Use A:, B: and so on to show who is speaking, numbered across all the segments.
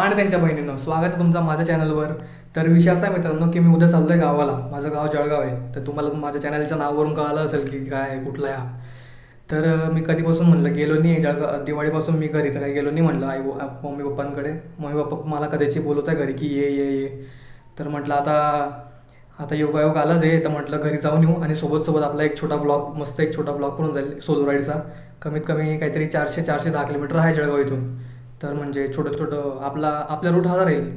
A: आणि त्यांच्या बहिणींनो, स्वागत आहे तुमचं माझ्या चॅनलवर. तर विषय असा आहे मित्रांनो की मी उद्या चाललो आहे गावाला. माझं गाव जळगाव आहे. तर तुम्हाला माझ्या चॅनलच्या नावावरून कळालं असेल की काय कुठला आहे हा. तर मी कधीपासून म्हणलं गेलो नाही जळगाव, दिवाळीपासून मी घरी तर काही गेलो नाही म्हणलं मम्मी पप्पांकडे. मम्मी पप्पा मला कधीची बोलवत आहे घरी की ये ये ये. तर म्हटलं आता योगायोग आलाच आहे, तर म्हटलं घरी जाऊन येऊ आणि सोबत आपला एक छोटा ब्लॉग, मस्त एक छोटा ब्लॉग पण जाईल सोलो राईडचा. कमीत कमी काहीतरी 410 किलोमीटर आहे जळगाव इथून. तर म्हणजे छोटं आपला रूट हा राहील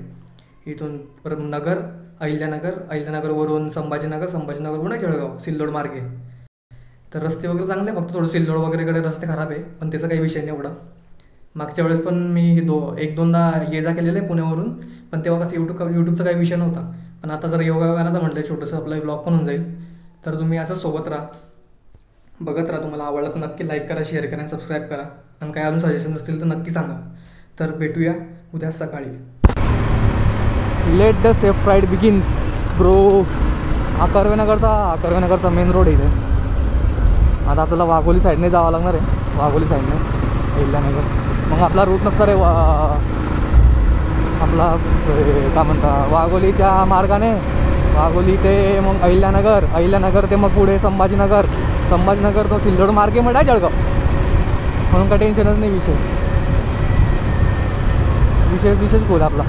A: इथून परत नगर, अहिल्यानगरवरून संभाजीनगरवरून आहे जळगाव सिल्लोड मार्गे. तर रस्ते वगैरे चांगले, फक्त थोडं सिल्लोड वगैरेकडे रस्ते खराब आहे, पण त्याचा काही विषय नाही एवढा. मागच्या वेळेस पण मी एक दोनदा ये जा केलेलं आहे पुण्यावरून, पण तेव्हा कसं यूट्यूबचा काही विषय नव्हता. पण आता जर योगायोग आला तर म्हटलं छोटंसं आपलं ब्लॉग पण होऊन जाईल. तर तुम्ही असंच सोबत राहा, बघत राहा. तुम्हाला आवडलं तर नक्की लाईक करा, शेअर करा आणि सबस्क्राईब करा. आणि काही अजून सजेशन असतील तर नक्की सांगा. तर भेटूया उद्या सकाळी.
B: Let the safe ride begins bro. करवेनगरचा मेन रोड इथे. आता आपल्याला वाघोली साईडने जावं लागणार आहे, वाघोली साईडने अहिल्यानगर. मग आपला रूट नसणार आहे आपला काय म्हणता वाघोलीच्या मार्गाने, वाघोली ते मग अहिल्यानगर ते मग पुढे संभाजीनगर तो सिल्लोड मार्गे आहे जळगाव. म्हणून काय टेन्शनच नाही. विशेष खोल आपला.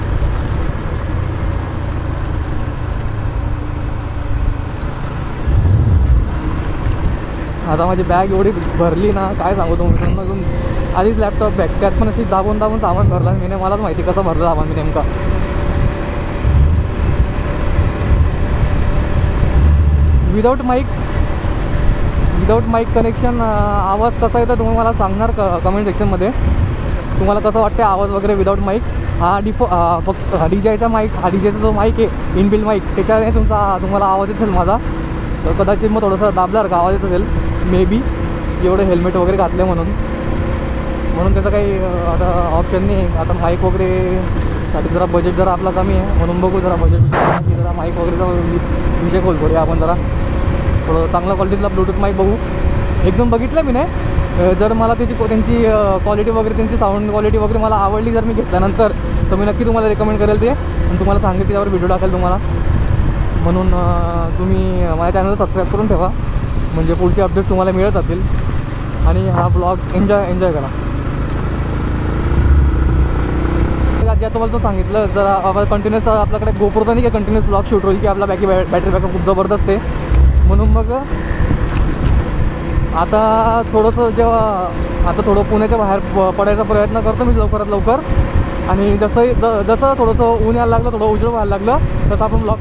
B: आता माझी बॅग एवढी भरली ना काय सांगू तुम्ही. आधीच लॅपटॉप बॅग त्यात पण अशी दाबून सामान भरला मी. मलाच माहिती कसं भरलं सामान मी नेमका. विदाऊट माईक कनेक्शन आवाज कसा येतो तुम्ही मला सांगणार कमेंट सेक्शनमध्ये. तुम्हाला कसं वाटतं आवाज वगैरे विदाऊट माईक. फक्त डीजेचा जो माईक आहे इनबिल्ट माईक, त्याच्याने तुम्हाला आवाज येत असेल माझा. तर कदाचित मग थोडंसं दाबल्यावर का आवाज येत असेल मे बी, एवढं हेल्मेट वगैरे घातले म्हणून त्याचं काही आता ऑप्शन नाही. आता माईक वगैरेसाठी जरा बजेट आपला कमी आहे, म्हणून बघू जरा बजेट की जरा माईक वगैरेचा विषय खोल आपण जरा थोडं चांगल्या क्वालिटीतला ब्लूटूथ माईक बघू. एकदम बघितलं मी नाही. जर मला त्यांची क्वालिटी वगैरे, त्यांची साऊंड क्वालिटी वगैरे मला आवडली जर मी घेतल्यानंतर, तर मी नक्की तुम्हाला रेकमेंड करेल ते आणि तुम्हाला सांगेल त्याच्यावर व्हिडिओ टाकेल तुम्हाला. म्हणून तुम्ही माझ्या चॅनलला सबस्क्राईब करून ठेवा, म्हणजे पुढचे अपडेट्स तुम्हाला मिळत जातील. आणि हा ब्लॉग एन्जॉय करा. ज्या तुम्हाला तो सांगितलं जरा कंटिन्युअस आपल्याकडे गोप्रोचा नाही का कंटिन्युअस ब्लॉग शूट होईल की आपला बॅटरी बॅकअप खूप जबरदस्त आहे. म्हणून मग आता थोडं पुण्याच्या बाहेर पडायचा प्रयत्न करतो मी लवकरात लवकर. आणि जसं थोडंसं ऊन यायला लागलं, थोडं उजेड व्हायला लागलं, तसं आपण ब्लॉग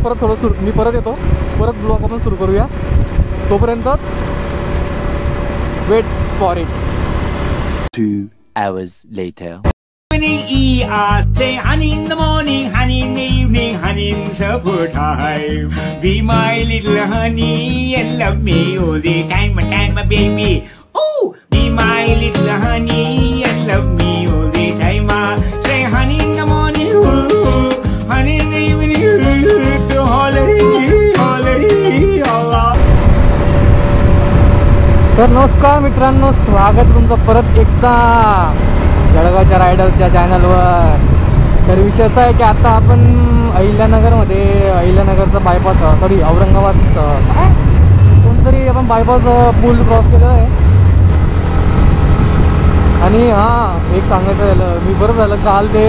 B: मी परत येतो. ब्लॉग आपण सुरू करूया. तोपर्यंत wait for it.
C: 2 hours later.
D: Honey in the morning, honey in the evening, honey in supper time. Be my little honey and love me all the time, my baby. Oh, be my little honey and love me all the time. Say honey in the morning, ooh, honey in the evening, ooh, holiday, Allah.
B: तर नमस्कार मित्रांनो, स्वागत तुमचं परत एकदा जळगावच्या रायडर्सच्या चॅनलवर. तर विषय असा आहे की आता आपण अहिल्यानगरचा बायपास औरंगाबाद कोणतरी आपण बायपास पूल क्रॉस केलेला आहे. आणि एक सांगायचं झालं, मी बरं झालं काल ते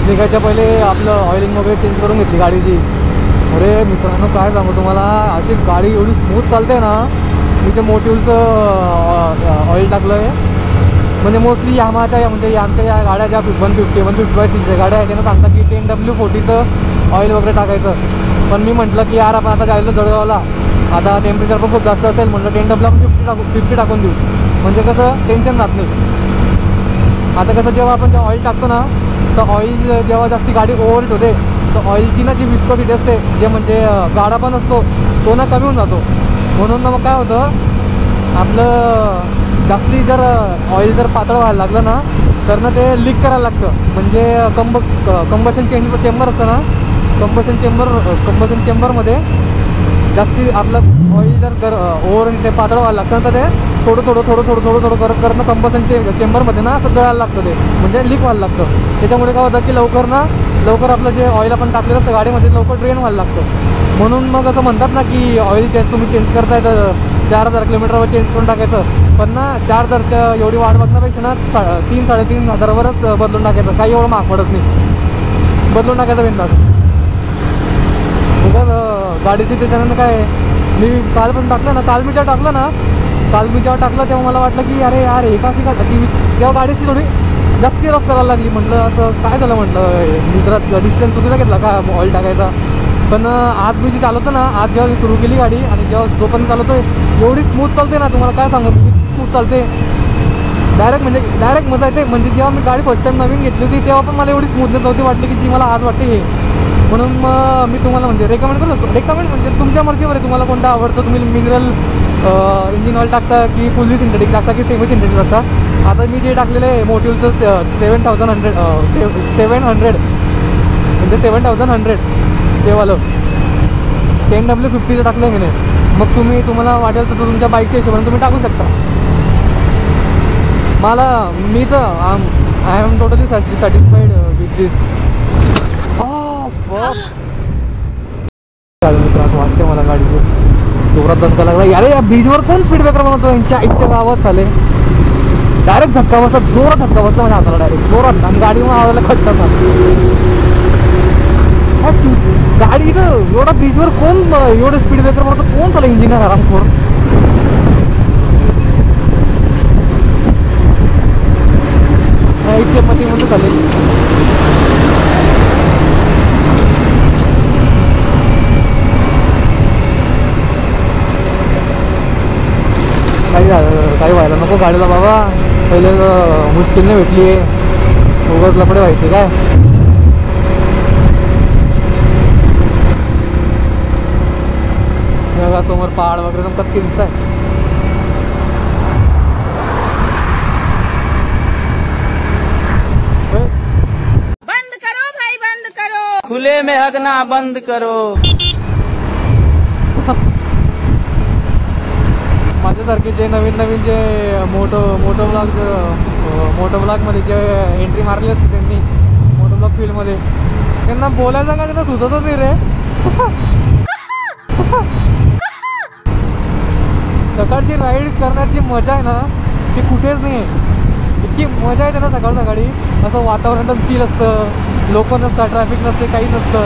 B: निघायच्या पहिले आपलं ऑइलिंग वगैरे चेंज करून घेतली गाडीची. अरे मित्रांनो काय सांगू तुम्हाला, अशी गाडी एवढी स्मूथ चालते ना. मी ते मोटिव्हचं ऑइल टाकलं आहे. म्हणजे मोस्टली यामाच्या म्हणजे आमच्या या गाड्या ज्या 150 गाड्या आहेत त्यांना सांगतात की 10W40चं ऑइल वगैरे टाकायचं. पण मी म्हटलं की यार आपण आता जायचं जळगावला, आता टेम्परेचर पण खूप जास्त असेल, म्हटलं 10W आपण 50 टाकून देऊ, म्हणजे कसं टेन्शन राहत नाही. आता कसं जेव्हा आपण ऑइल टाकतो ना, तर ऑइल जेव्हा जास्ती गाडी ओव्हरहीट होते, तर ऑइलची ना जी विस्कोसिटी असते, जे म्हणजे गाडा पण असतो तो ना कमी होऊन जातो. म्हणून ना मग काय होतं, आपलं जास्ती जर ऑइल जर पातळ व्हायला लागलं ना, तर ना ते लीक करायला लागतं. म्हणजे कंबशन चेंबर असतं ना, कंबशन चेंबरमध्ये जास्ती आपलं ऑइल जर ओव्हर ते पातळ व्हायला लागतं तर ते थोडं थोडं थोडं थोडं थोडं थोडं करत करत कंबसनचे चेंबरमध्ये ना असं जळायला लागतं ते, म्हणजे लीक व्हायला लागतं. त्याच्यामुळे काय होतं की लवकर आपलं जे ऑइल आपण टाकलेलं असतं गाडीमध्ये लवकर ड्रेन व्हायला लागतं. म्हणून मग असं म्हणतात ना की ऑइल चेंज तुम्ही चेंज करताय तर 4000 किलोमीटरवर चेंज करून टाकायचं. पण ना 4000च्या एवढी वाढ बघण्यापेक्षा ना 3-3.5 हजारावरच बदलून टाकायचं. काही एवढं महाग पडत नाही, बदलून टाकायचं बिनधास्त. उगाच गाडीची त्याच्यानंतर काय मी काल पण टाकलं ना, काल मी जेव्हा टाकलं तेव्हा मला वाटलं की अरे यार एका की तेव्हा गाडीची थोडी जास्ती रफ करायला लागली. म्हटलं असं काय झालं, म्हटलं मी जरा डिस्टन्स चुकीचा घेतला का ऑइल टाकायचा. पण आज मी जी चालवतो ना, आज जेव्हा सुरू केली गाडी आणि जेव्हा जोपर्यंत चालवतोय एवढी स्मूथ चालते ना, तुम्हाला काय सांगू, स्मूथ चालते डायरेक्ट मजा येते. म्हणजे जेव्हा मी गाडी फर्स्ट टाइम नवीन घेतली होती तेव्हा पण मला एवढी स्मूथनेस नव्हती वाटली की जी मला आज वाटते हे. म्हणून मी तुम्हाला म्हणजे रेकमेंड म्हणजे तुमच्या मर्जीवर आहे तुम्हाला कोणतं आवडतं. तुम्ही मिनरल इंजिन ऑइल टाकता की फुल्ली सिंथेटिक टाकता की सेमी सिंथेटिक टाकता. आता मी जे टाकलेलं आहे मोटिव्हचं 7100 ते वालं 10W50चं टाकलं आहे मी. मग तुम्हाला वाटेल तर तुमच्या बाईकच्या हिशोबाने तुम्ही टाकू शकता. मी तर I am totally satisfied with this. त्रास वाटते मला गाडीचं, जोरात दणका लागला. अरे या ब्रिजवर कोण स्पीड ब्रेकर बनवतो, यांच्या गावात झाले. डायरेक्ट धक्का बसला, जोरात धक्का बसला माझ्या हाताला, डायरेक्ट जोरात. आणि गाडीवर आवाजाला खट्टा गाडी इथं एवढा ब्रिजवर कोण एवढं स्पीड ब्रेकर बनवतो, कोण चाललं इंजिनियर आरामखोर. इतके मध्ये म्हणून चालेल. काही व्हायला नको गाडीला बाबा, पहिले मुश्किलने भेटली आहे, उगाच लफडे व्हायचे काय. बघा समोर पहाड वगैरे कच्चे दिसत आहे.
E: बंद करो भाई, बंद करो,
F: खुले में हगना बंद करो.
B: माझ्यासारखे जे नवीन जे मोटो ब्लॉगमध्ये जे एंट्री मारली असते त्यांनी मोटो ब्लॉग फील्डमध्ये, त्यांना बोलायचं का त्यांना सुचतच नाही रे. सकाळची राईड करण्याची मजा आहे ना ती कुठेच नाही आहे. इतकी मजा येते ना सकाळी असं वातावरण एकदम चिल असतं, लोक नसतात, ट्रॅफिक नसते, काही नसतं.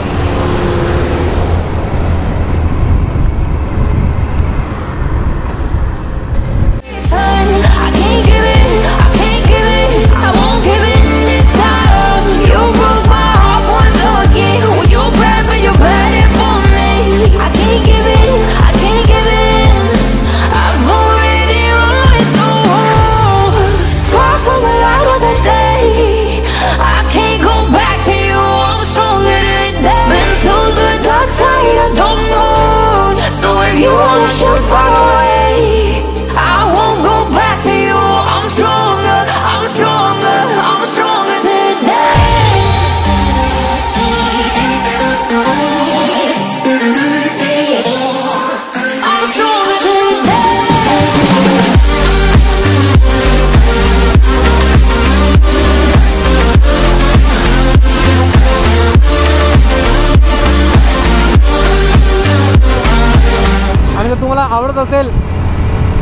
B: आवडत असेल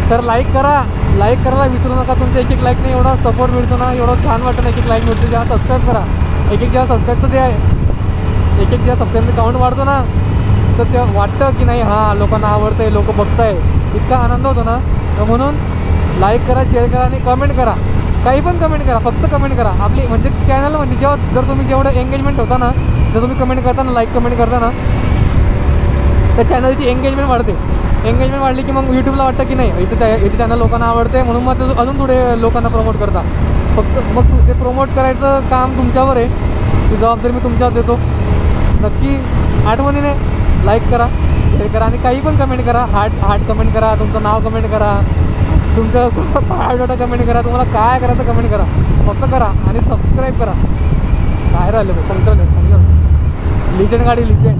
B: तर लाईक करायला विसरू नका. तुमचं एक लाईक नाही एवढा सपोर्ट मिळतो ना, एवढं छान वाटतं ना. एक लाईक मिळतो, जेव्हा सबस्क्राईब करा. जेव्हा सबस्क्राईबचं ते आहे जेव्हा सबस्क्राईबचं काउंट वाढतो ना, तर तेव्हा वाटतं की नाही हां लोकांना आवडतं आहे, लोक बघताय, इतका आनंद होतो ना. तर म्हणून लाईक करा, शेअर करा आणि कमेंट करा. काही पण कमेंट करा, फक्त कमेंट करा. आपली म्हणजे चॅनल म्हणजे जर तुम्ही जेवढं एंगेजमेंट होता ना, जर तुम्ही कमेंट करता ना, लाईक कमेंट करता ना, तर चॅनलची एंगेजमेंट वाढते. एंगेजमेंट वाढली की मग यूट्यूबला वाटतं की नाही याचे चॅनल लोकांना आवडते, म्हणून मग ते अजून थोडे लोकांना प्रमोट करता. फक्त मग ते प्रमोट करायचं काम तुमच्यावर आहे, ती जबाबदारी मी तुमच्यावर देतो. नक्की आठवणीने लाईक करा, शेअर करा आणि काही पण कमेंट करा. हार्ट कमेंट करा, तुमचं नाव कमेंट करा, तुमचं बायोडाटा कमेंट करा, तुम्हाला काय करायचं कमेंट करा, फक्त करा आणि सबस्क्राईब करा. काय राहिलं समजलं लिजंड गाडी लिजंड.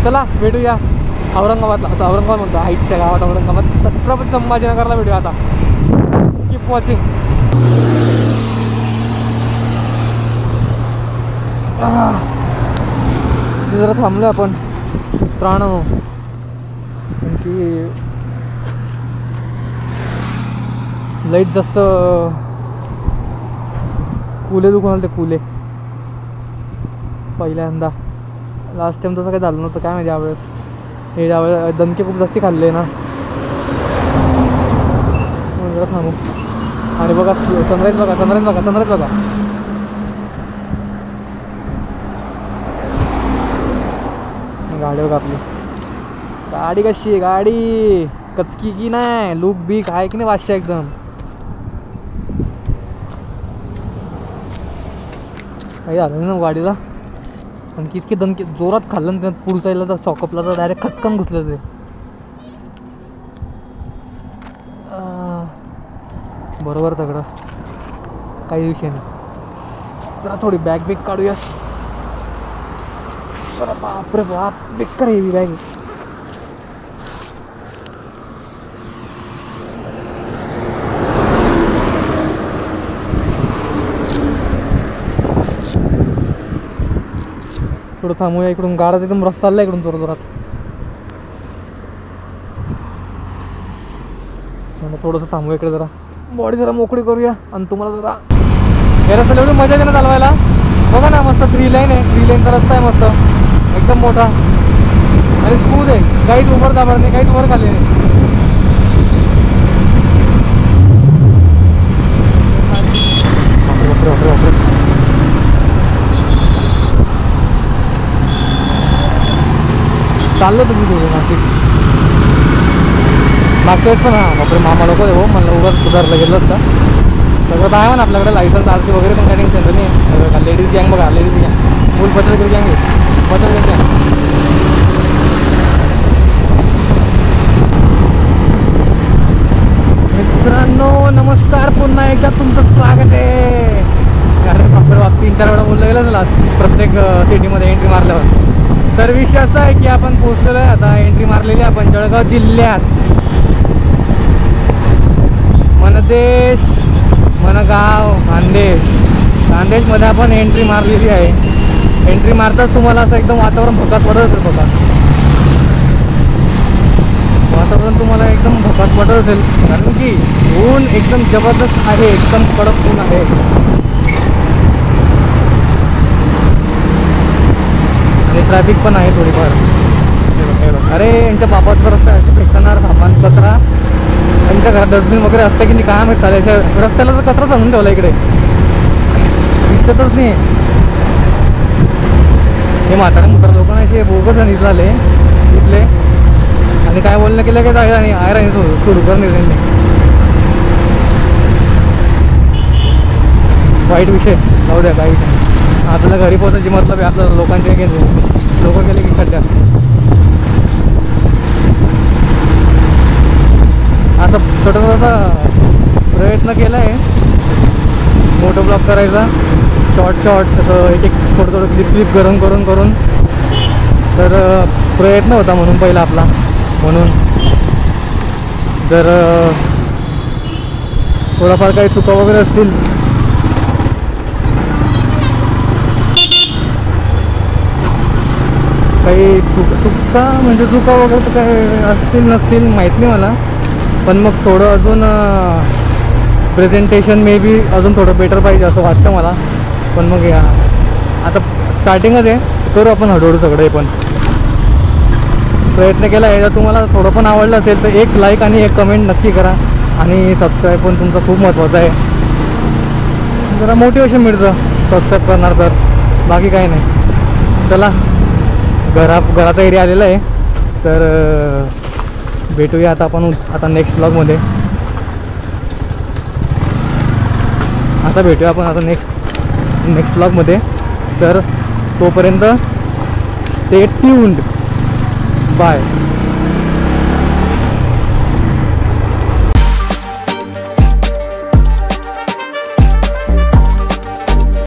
B: चला भेटूया औरंगाबादला, औरंगाबाद म्हणतो हाईटच्या गावात, औरंगाबाद. छत्रपती संभाजीनगरला व्हिडिओ आता. Keep watching. जरा थांबलो आपण मित्रांनो, की लाईट जास्त कुले दुखून आले ते कुले. पहिल्यांदा लास्ट टाइम तसं काही झालं नव्हतं काय माहिती यावेळेस. हे यावेळेस दणके खूप जास्ती खाल्ले ना. जरा थांबू. आणि बघा सनराईज बघा, सनराईज बघा, सनराईज बघा. गाडी बघा आपली. गाडी कशी आहे, गाडी कचकी की नाही, लूक बीक आहे की नाही वाशा एकदम. काही झालं नाही ना गाडीला. आणि इतके दणके जोरात खाल्लं ना त्यात पुढचा येईल तर शॉकअपला तर डायरेक्ट खचकन घुसलं ते. बरोबर सगळं काही विषय नाही. जरा थोडी बॅग बिग काढूया. बापरे बाप, बेकार हेवी बॅग. थोडं थांबूया. इकडून गाडा एकदम रस्ता चालला इकडून जोरात. थोडंसं थांबूया इकडे, जरा बॉडी जरा मोकळी करूया. आणि तुम्हाला जरा हे रस्त्याला एवढी मजा येते ना चालवायला. बघा ना, मस्त 3 लाईन आहे. 3 लाईनचा रस्ता आहे मस्त एकदम मोठा आणि स्मूथ आहे. काहीच उभर दाबणार नाही, काहीच उभर खाली नाही. चाललो तुम्ही थोडं नाशिक मागच्या वेळेस पण. हां बापरे, मामा लोक हो म्हणलं उगाच सुधारलं गेलं असतं. सगळं आहे ना आपल्याकडे, लायसन्स आरसी वगैरे पण काही टेन्शन नाही. लेडीज गँग बघा, लेडीज गँग फुल बचतगरी गँग आहे, बचतगरी गँग. मित्रांनो नमस्कार, पुन्हा एकदा तुमचं स्वागत आहे. कारण बापरे बाप 3-4 वेळा बोललं गेलं असेल आज प्रत्येक सिटीमध्ये एंट्री मारल्यावर. तर विषय असा आहे की आपण पोहोचलेलो आहे आता. एंट्री मारलेली आहे आपण जळगाव जिल्ह्यात मनदेश, मनगाव, खानदेश. खानदेशमध्ये आपण एंट्री मारलेली आहे. एंट्री मारताच तुम्हाला असं एकदम वातावरण भकास पडत असेल. बघा वातावरण तुम्हाला एकदम भकास पडत असेल, कारण की ऊन एकदम जबरदस्त आहे, एकदम कडक ऊन आहे. आणि ट्रॅफिक पण आहे थोडीफार. अरे यांच्या बापाचं रस्ता असे फेकणार सामान कचरा. त्यांच्या घरात डस्टबिन वगैरे असतं की नाही काय माहीत. चालायच्या रस्त्याला तर कचराच आणून ठेवला इकडे, दिसतच नाही. हे म्हातारे लोकांना असे बोगस आणि झाले तिथले. आणि काय बोलणं केलं की जाय आणि आयराणी सुरू करणे त्यांनी. वाईट विषय जाऊ द्या, काही विषय. आपल्याला घरी पोहोचायची मतलब आहे आपल्याला. लोकांचे लोक गेले की खड्ड्यात. असं छोटासा प्रयत्न केला आहे मोठं ब्लॉग करायचा, शॉर्ट असं एक थोडं क्लिप करून. तर प्रयत्न होता म्हणून पहिला आपला. म्हणून जर थोडाफार काही चुका वगैरे असतील काही चुका म्हणजे चुका वगैरे काही असतील नसतील माहीत नाही मला. पण मग थोडं अजून प्रेझेंटेशन मे बी अजून थोडं बेटर पाहिजे असं वाटतं मला. पण मग या आता स्टार्टिंगच आहे, करू आपण हळूहळू सगळं. हे पण प्रयत्न केला आहे. जर तुम्हाला थोडं पण आवडलं असेल तर एक लाईक आणि एक कमेंट नक्की करा. आणि सबस्क्राईब पण तुमचं खूप महत्त्वाचं आहे. जरा मोटिवेशन मिळतं सबस्क्राईब करणार तर, बाकी काही नाही. चला घराचा एरिया आलेला आहे. तर भेटूया आता आपण नेक्स्ट ब्लॉगमध्ये. भेटूया आपण आता नेक्स्ट ब्लॉगमध्ये. तर तोपर्यंत स्टे ट्यून्ड. बाय.